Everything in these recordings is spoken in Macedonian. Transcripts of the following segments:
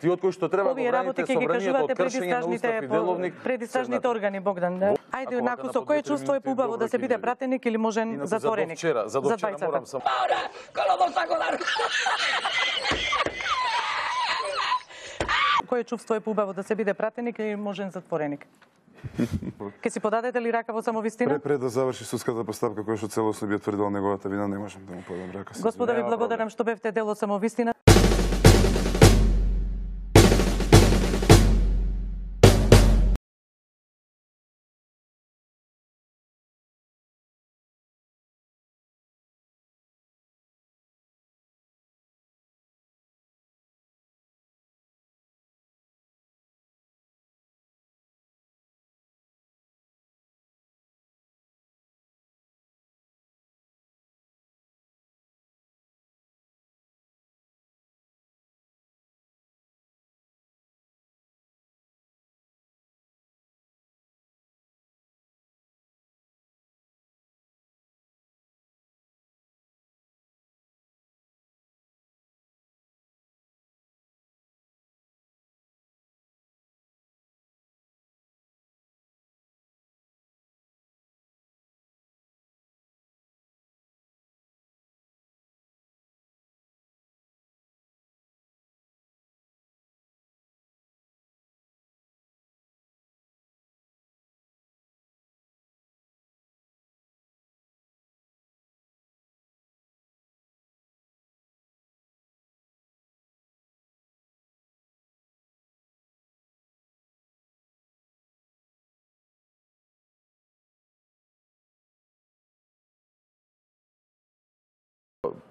Тие од кои што треба Овие го работи браните ќе со ги врнењето од кажувате кршење на устав и деловник. предистражните органи, Богдан. Ајде, онаку со кое чувство е поубаво да се биде пратеник или можен затвореник? За до вчера морам само. Кое чувство е поубаво да се биде пратеник или можен затвореник? Ке си подадете ли рака во самовистина? Пред да заврши судската постапка која што целосно би тврдела неговата вина, не можам да му подам рака. Господа, ви благодарам што бевте дел од самовистина.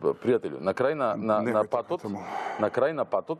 Пријателju, на крај на патот,